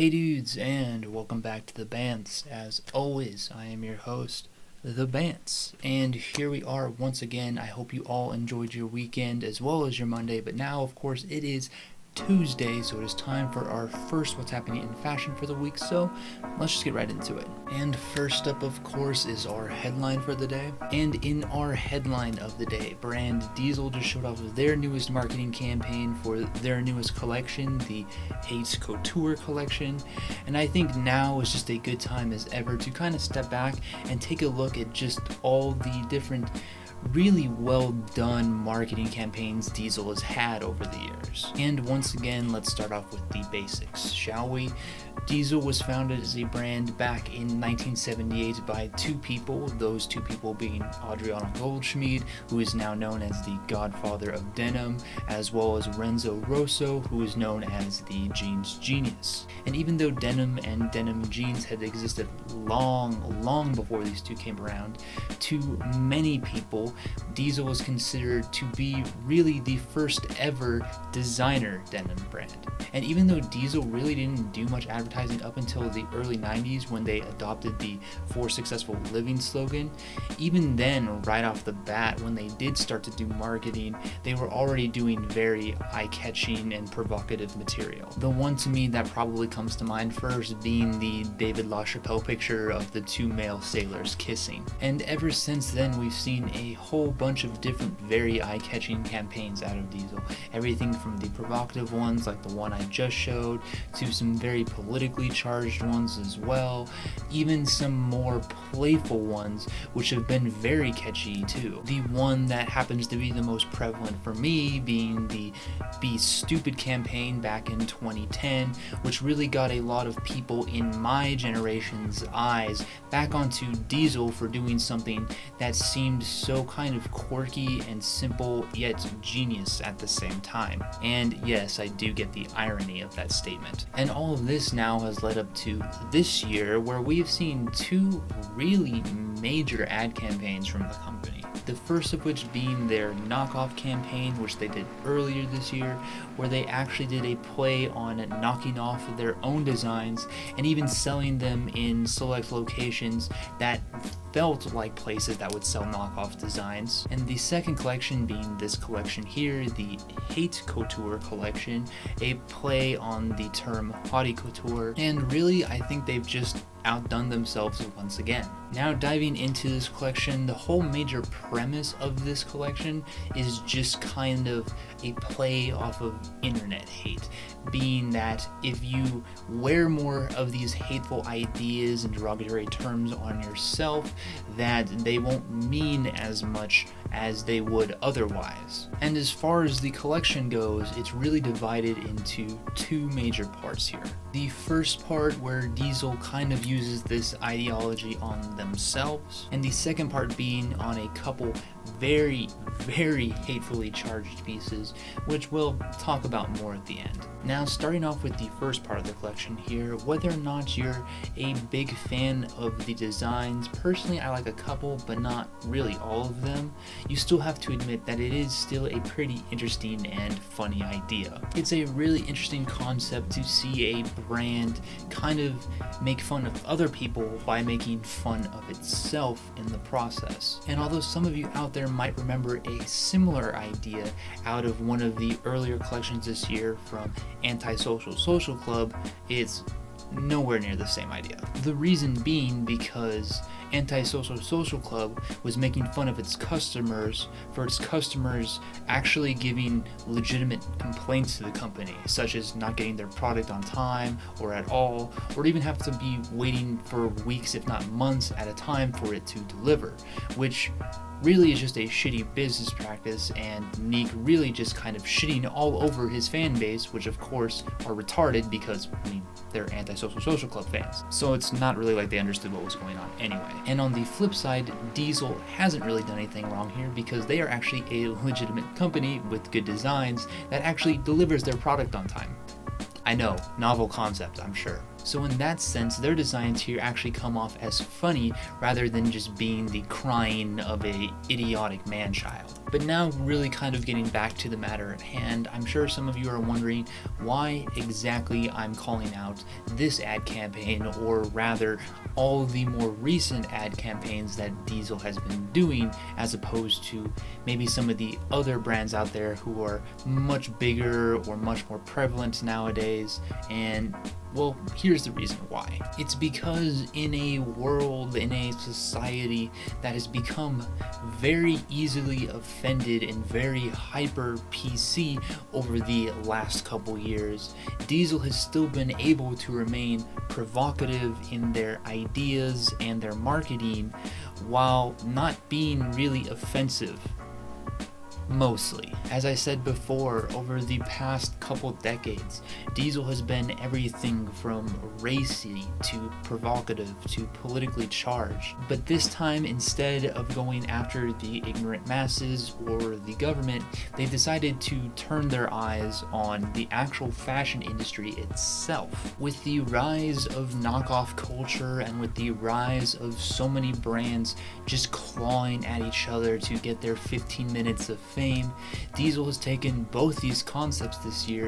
Hey dudes, and welcome back to The Bants. As always, I am your host, The Bants, and here we are once again. I hope you all enjoyed your weekend as well as your Monday, but now, of course, it is Tuesday, so it is time for our first What's Happening in Fashion for the week, so let's just get right into it. And first up, of course, is our headline for the day. And in our headline of the day, brand Diesel just showed off their newest marketing campaign for their newest collection, the Hates Couture collection. And I think now is just a good time as ever to kind of step back and take a look at just all the different really well done marketing campaigns Diesel has had over the years. And once again, let's start off with the basics, shall we? Diesel was founded as a brand back in 1978 by two people, those two people being Adriano Goldschmied, who is now known as the godfather of denim, as well as Renzo Rosso, who is known as the jeans genius. And even though denim and denim jeans had existed long before these two came around, to many people, Diesel was considered to be really the first ever designer denim brand. And even though Diesel really didn't do much advertising up until the early 90s when they adopted the For Successful Living slogan, even then, right off the bat, when they did start to do marketing, they were already doing very eye-catching and provocative material. The one to me that probably comes to mind first being the David LaChapelle picture of the two male sailors kissing. And ever since then, we've seen a whole bunch of different very eye-catching campaigns out of Diesel. Everything from the provocative ones like the one I just showed, to some very politically charged ones as well, even some more playful ones which have been very catchy too. The one that happens to be the most prevalent for me being the Be Stupid campaign back in 2010, which really got a lot of people in my generation's eyes back onto Diesel for doing something that seemed so kind of quirky and simple yet genius at the same time. And yes, I do get the irony of that statement. And all of this now has led up to this year, where we've seen two really major ad campaigns from the company. The first of which being their knockoff campaign, which they did earlier this year, where they actually did a play on knocking off their own designs and even selling them in select locations that felt like places that would sell knockoff designs. And the second collection being this collection here, the Hate Couture collection, a play on the term haughty couture, and really I think they've just outdone themselves once again. Now diving into this collection, the whole major premise of this collection is just kind of a play off of internet hate, being that if you wear more of these hateful ideas and derogatory terms on yourself, that they won't mean as much as they would otherwise. And as far as the collection goes, it's really divided into two major parts here. The first part where Diesel kind of uses this ideology on themselves, and the second part being on a couple very hatefully charged pieces, which we'll talk about more at the end. Now, starting off with the first part of the collection here, whether or not you're a big fan of the designs, personally I like a couple, but not really all of them, you still have to admit that it is still a pretty interesting and funny idea. It's a really interesting concept to see a brand kind of make fun of other people by making fun of itself in the process. And although some of you out there might remember a similar idea out of one of the earlier collections this year from Antisocial Social Club, it's nowhere near the same idea. The reason being because Antisocial Social Club was making fun of its customers for its customers actually giving legitimate complaints to the company, such as not getting their product on time or at all, or even have to be waiting for weeks if not months at a time for it to deliver, which really is just a shitty business practice, and Nick really just kind of shitting all over his fan base, which of course are retarded because, I mean, they're Antisocial Social Club fans. So it's not really like they understood what was going on anyway. And on the flip side, Diesel hasn't really done anything wrong here because they are actually a legitimate company with good designs that actually delivers their product on time. I know, novel concept, I'm sure. So in that sense, their designs here actually come off as funny rather than just being the crying of a idiotic man-child. But now really kind of getting back to the matter at hand, I'm sure some of you are wondering why exactly I'm calling out this ad campaign, or rather all the more recent ad campaigns that Diesel has been doing, as opposed to maybe some of the other brands out there who are much bigger or much more prevalent nowadays. And well, here's the reason why. It's because in a world, in a society that has become very easily offended and very hyper PC over the last couple years, Diesel has still been able to remain provocative in their ideas and their marketing while not being really offensive. Mostly. As I said before, over the past couple decades, Diesel has been everything from racy to provocative to politically charged. But this time, instead of going after the ignorant masses or the government, they decided to turn their eyes on the actual fashion industry itself. With the rise of knockoff culture and with the rise of so many brands just clawing at each other to get their 15 minutes of fame, Diesel has taken both these concepts this year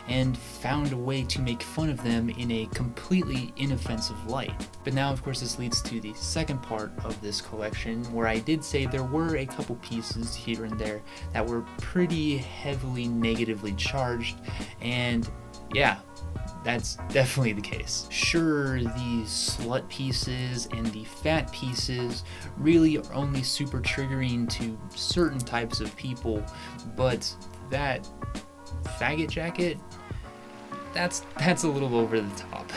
and found a way to make fun of them in a completely inoffensive light. But now, of course, this leads to the second part of this collection, where I did say there were a couple pieces here and there that were pretty heavily negatively charged, and yeah, that's definitely the case. Sure, the slut pieces and the fat pieces really are only super triggering to certain types of people, but that faggot jacket, that's a little over the top.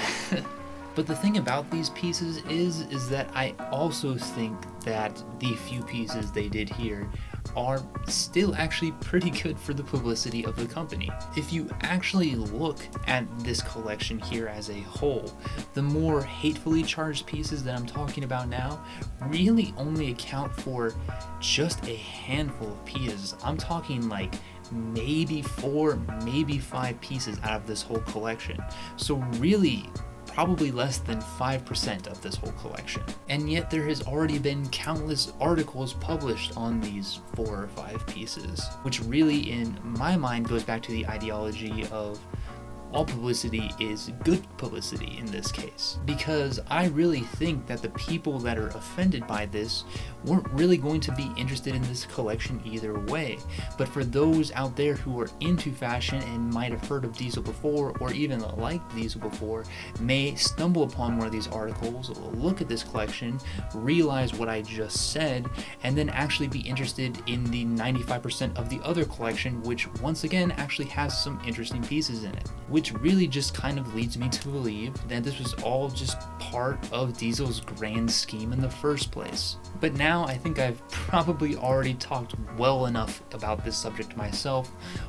But the thing about these pieces is that I also think that the few pieces they did here are still actually pretty good for the publicity of the company. If you actually look at this collection here as a whole, the more hatefully charged pieces that I'm talking about now really only account for just a handful of pieces. I'm talking like maybe 4, maybe 5 pieces out of this whole collection. So really, probably less than 5% of this whole collection. And yet there has already been countless articles published on these 4 or 5 pieces, which really in my mind goes back to the ideology of all publicity is good publicity in this case, because I really think that the people that are offended by this weren't really going to be interested in this collection either way. But for those out there who are into fashion and might have heard of Diesel before, or even liked Diesel before, may stumble upon one of these articles, look at this collection, realize what I just said, and then actually be interested in the 95% of the other collection, which once again actually has some interesting pieces in it. Which really just kind of leads me to believe that this was all just part of Diesel's grand scheme in the first place. But now I think I've probably already talked well enough about this subject myself.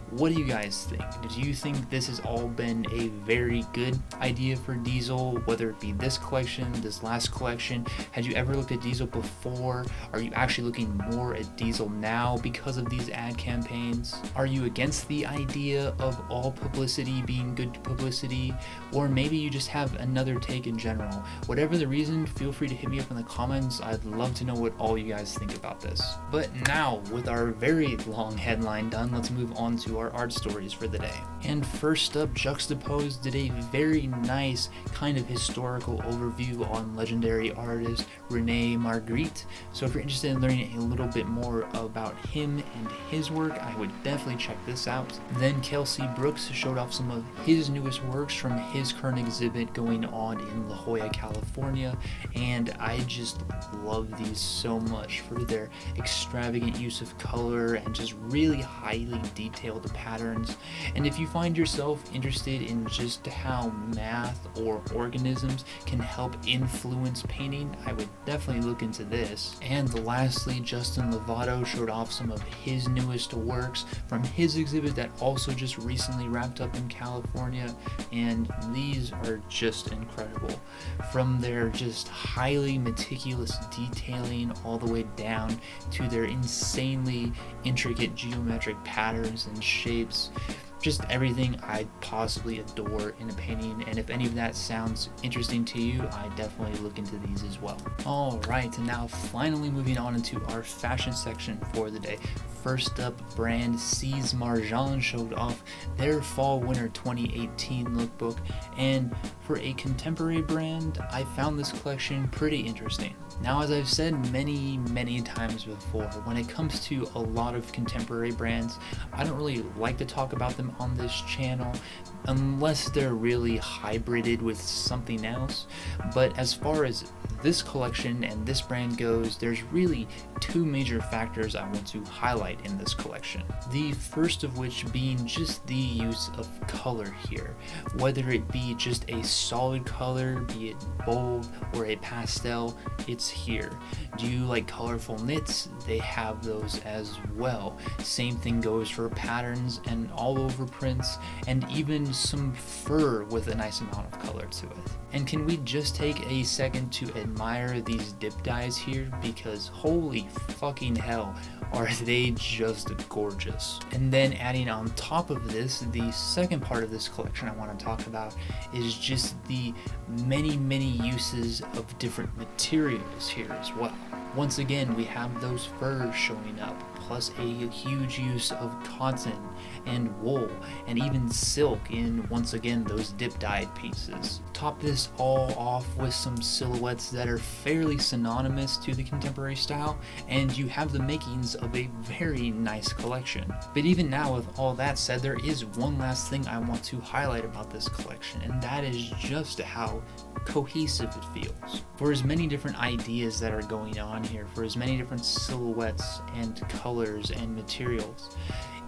What do you guys think? Do you think this has all been a very good idea for Diesel, whether it be this collection, this last collection? Had you ever looked at Diesel before? Are you actually looking more at Diesel now because of these ad campaigns? Are you against the idea of all publicity being good publicity? Or maybe you just have another take in general. Whatever the reason, feel free to hit me up in the comments. I'd love to know what all you guys think about this. But now, with our very long headline done, let's move on to our art stories for the day. And first up, Juxtaposed did a very nice kind of historical overview on legendary artist Rene Magritte. So if you're interested in learning a little bit more about him and his work, I would definitely check this out. Then Kelsey Brookes showed off some of his newest works from his current exhibit going on in La Jolla, California, and I just love these so much for their extravagant use of color and just really highly detailed patterns. And if you find yourself interested in just how math or organisms can help influence painting, I would definitely look into this. And lastly, Justin Lovato showed off some of his newest works from his exhibit that also just recently wrapped up in California, and these are just incredible. From their just highly meticulous detailing all the way down to their insanely intricate geometric patterns and shapes, just everything I'd possibly adore in a painting, and if any of that sounds interesting to you, I definitely look into these as well. Alright, and now finally moving on into our fashion section for the day. First up, brand Sies Marjan showed off their fall-winter 2018 lookbook, and for a contemporary brand, I found this collection pretty interesting. Now, as I've said many times before, when it comes to a lot of contemporary brands, I don't really like to talk about them on this channel unless they're really hybrided with something else. But as far as this collection and this brand goes, there's really two major factors I want to highlight in this collection. The first of which being just the use of color here, whether it be just a solid color, be it bold or a pastel, it's here. Do you like colorful knits? They have those as well. Same thing goes for patterns and all over prints, and even some fur with a nice amount of color to it. And can we just take a second to admire these dip dyes here, because holy fucking hell, are they just gorgeous. And then adding on top of this, the second part of this collection I want to talk about is just the many uses of different materials here as well. Once again, we have those furs showing up, plus a huge use of cotton and wool and even silk in, once again, those dip dyed pieces. Top this all off with some silhouettes that are fairly synonymous to the contemporary style, and you have the makings of a very nice collection. But even now, with all that said, there is one last thing I want to highlight about this collection, and that is just how cohesive it feels. For as many different ideas that are going on here, for as many different silhouettes and colors and materials,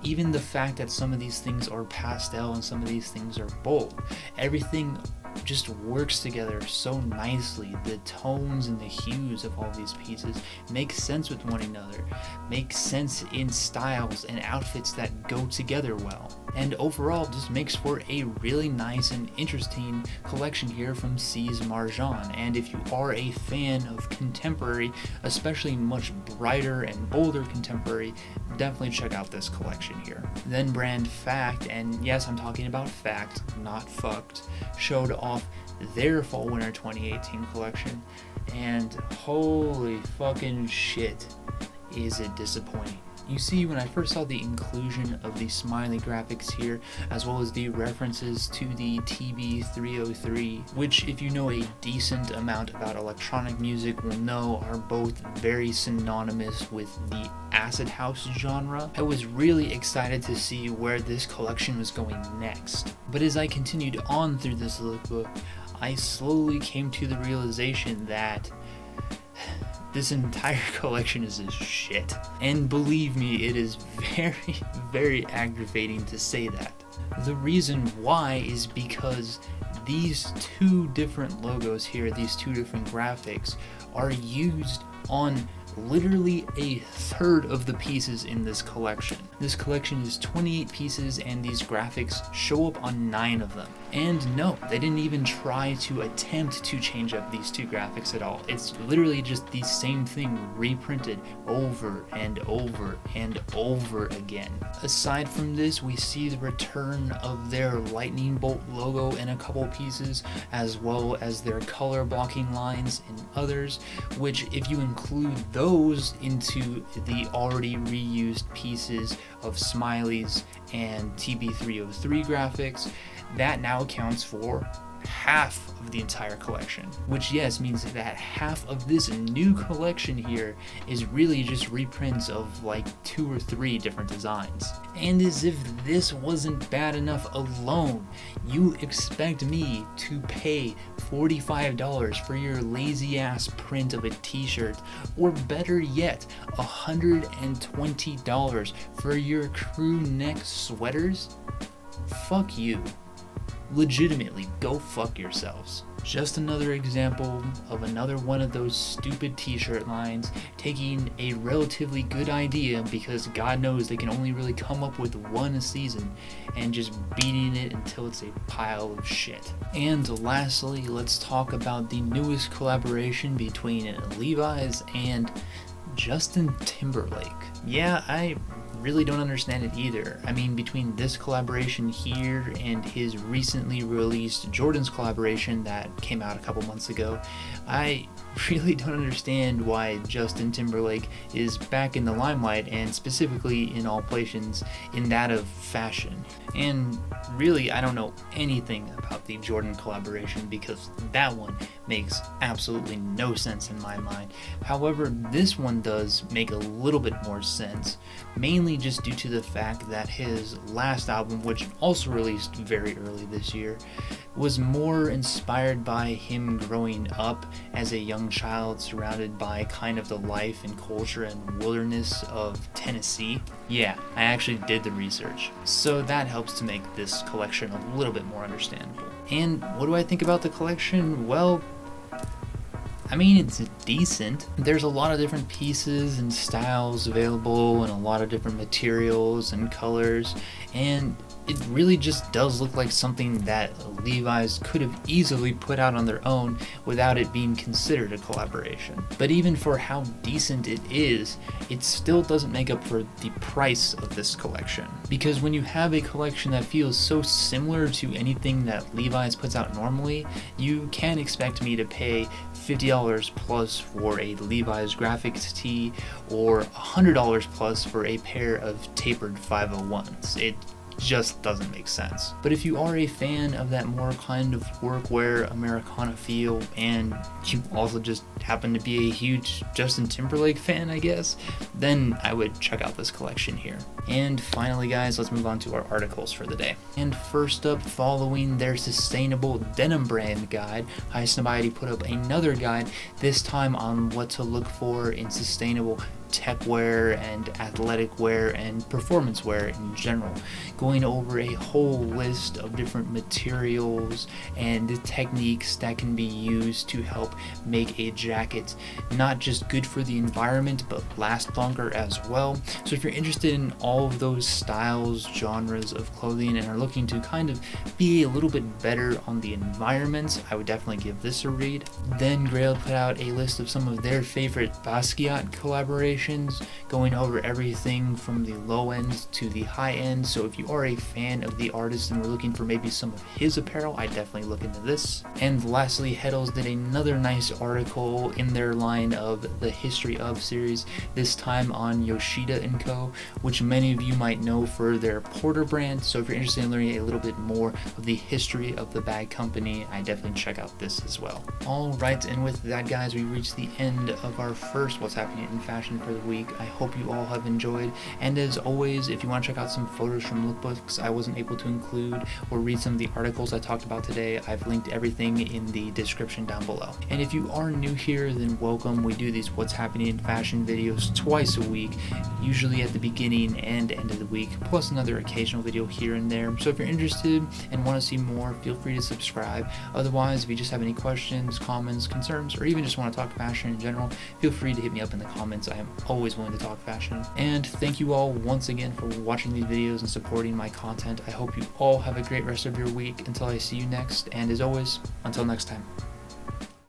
even the fact that some of these things are pastel and some of these things are bold, everything just works together so nicely. The tones and the hues of all these pieces make sense with one another, make sense in styles and outfits that go together well, and overall just makes for a really nice and interesting collection here from Sies Marjan. And if you are a fan of contemporary, especially much brighter and bolder contemporary, definitely check out this collection here. Then brand Fact, and yes, I'm talking about Fact, not Fucked, showed off their fall winter 2018 collection, and holy fucking shit, is it disappointing. You see, when I first saw the inclusion of the smiley graphics here, as well as the references to the TB303, which if you know a decent amount about electronic music will know are both very synonymous with the acid house genre, I was really excited to see where this collection was going next. But as I continued on through this lookbook, I slowly came to the realization that this entire collection is a shit. And believe me, it is very aggravating to say that. The reason why is because these two different logos here, these two different graphics, are used on literally a third of the pieces in this collection. This collection is 28 pieces and these graphics show up on 9 of them. And no, they didn't even try to attempt to change up these two graphics at all. It's literally just the same thing reprinted over and over and over again. Aside from this, we see the return of their lightning bolt logo in a couple pieces, as well as their color blocking lines in others, which if you include those into the already reused pieces of smileys and TB303 graphics, that now accounts for half of the entire collection, which yes means that half of this new collection here is really just reprints of like 2 or 3 different designs. And as if this wasn't bad enough alone, you expect me to pay $45 for your lazy ass print of a t-shirt, or better yet, $120 for your crew neck sweaters? Fuck you. Legitimately, go fuck yourselves. Just another example of another one of those stupid t-shirt lines taking a relatively good idea, because God knows they can only really come up with one a season, and just beating it until it's a pile of shit. And lastly, let's talk about the newest collaboration between Levi's and Justin Timberlake. Yeah, I really don't understand it either. I mean, between this collaboration here and his recently released Jordan's collaboration that came out a couple months ago, I really don't understand why Justin Timberlake is back in the limelight, and specifically in all places in that of fashion. And really, I don't know anything about the Jordan collaboration because that one makes absolutely no sense in my mind. However, this one does make a little bit more sense, mainly just due to the fact that his last album, which also released very early this year, was more inspired by him growing up as a young child surrounded by kind of the life and culture and wilderness of Tennessee. Yeah, I actually did the research. So that helps to make this collection a little bit more understandable. And what do I think about the collection? Well, I mean, it's decent. There's a lot of different pieces and styles available and a lot of different materials and colors, and it really just does look like something that Levi's could have easily put out on their own without it being considered a collaboration. But even for how decent it is, it still doesn't make up for the price of this collection. Because when you have a collection that feels so similar to anything that Levi's puts out normally, you can expect me to pay $50 plus for a Levi's graphics tee or $100 plus for a pair of tapered 501s. It just doesn't make sense. But if you are a fan of that more kind of workwear Americana feel, and you also just happen to be a huge Justin Timberlake fan, I guess, then I would check out this collection here. And finally, guys, let's move on to our articles for the day. And first up, following their sustainable denim brand guide, High Snobiety put up another guide, this time on what to look for in sustainable tech wear and athletic wear and performance wear in general, going over a whole list of different materials and techniques that can be used to help make a jacket not just good for the environment but last longer as well. So if you're interested in all of those styles, genres of clothing, and are looking to kind of be a little bit better on the environment, I would definitely give this a read. Then Grail put out a list of some of their favorite Basquiat collaborations, going over everything from the low end to the high end. So if you are a fan of the artist and were looking for maybe some of his apparel, I'd definitely look into this. And lastly, Heddles did another nice article in their line of the History of series, this time on Yoshida Co, which many of you might know for their Porter brand. So if you're interested in learning a little bit more of the history of the bag company, I definitely check out this as well. Alright, and with that, guys, we reached the end of our first What's Happening in Fashion for the week. I hope you all have enjoyed, and as always, if you want to check out some photos from lookbooks I wasn't able to include or read some of the articles I talked about today, I've linked everything in the description down below. And if you are new here, then welcome. We do these What's Happening in Fashion videos twice a week, usually at the beginning and end of the week, plus another occasional video here and there. So if you're interested and want to see more, feel free to subscribe. Otherwise, if you just have any questions, comments, concerns, or even just want to talk fashion in general, feel free to hit me up in the comments. I am always willing to talk fashion. And thank you all once again for watching these videos and supporting my content. I hope you all have a great rest of your week until I see you next, and as always, until next time.